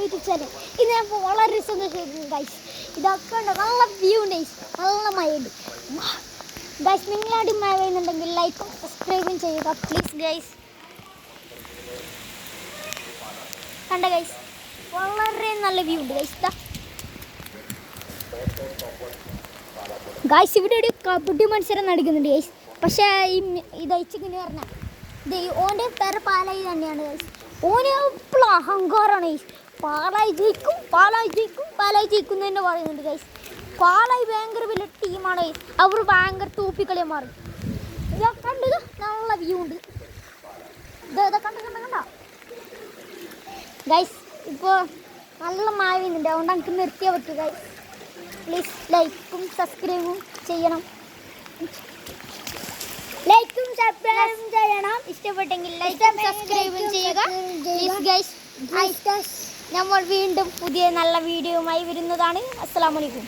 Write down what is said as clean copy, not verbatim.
YouTube channel. ഇത് ഞാൻ വളരെ സന്തോഷമായിരുന്നു ഗൈസ്. ഇതൊക്കെ ഉണ്ട്, നല്ല വ്യൂ ഉണ്ട് ഗൈസ്, നല്ല മഴയുണ്ട് ഗൈസ്. നിങ്ങളായിട്ട് മഴ പെയ്യുന്നുണ്ടെങ്കിൽ ലൈക്കും സബ്സ്ക്രൈബും ചെയ്യുക പ്ലീസ് ഗൈസ്. കണ്ട ഗൈസ്, വളരെ നല്ല വ്യൂ ഉണ്ട് ഗൈസ്. ഗൈസ് ഇവിടെ ഒരു കബഡി മത്സരം നടക്കുന്നുണ്ട് ഗൈസ്. പക്ഷേ ഇത് അയച്ചിങ്ങനെ പറഞ്ഞാൽ ഇത് ഓൻ്റെ പേര് പാലായി തന്നെയാണ് ഗൈസ്. ഓന് ഇപ്പോൾ അഹങ്കാരമാണ് ഗൈസ്. പാലായി ജയിക്കും, പാലായി ജയിക്കും, പാലായി ജയിക്കും എന്ന് തന്നെ പറയുന്നുണ്ട് ഗൈസ്. പാലായി ഭയങ്കര വലിയ ടീമാണ് ഗൈസ്. അവർ ഭയങ്കര തൂപ്പിക്കളിയെ മാറും. ഇതൊക്കെ കണ്ടത് നല്ല വ്യൂ ഉണ്ട്. ഇതൊക്കെ കണ്ട ഗൈസ്. ഇപ്പോൾ നല്ല മഴ പെയ്യുന്നുണ്ട്, അതുകൊണ്ട് നമുക്ക് നിർത്തിയാൽ പറ്റും ഗൈസ്. പ്ലീസ് ലൈക്കും സബ്സ്ക്രൈബും ചെയ്യണം. ലൈക്കും സബ്സ്ക്രൈബും ചെയ്യണം. ഇഷ്ടപ്പെട്ടെങ്കിൽ ലൈക്കും സബ്സ്ക്രൈബും ചെയ്യുക പ്ലീസ് ഗൈസ്. നമ്മൾ വീണ്ടും പുതിയ നല്ല വീഡിയോയുമായി വരുന്നതാണ്. അസ്സലാമു അലൈക്കും.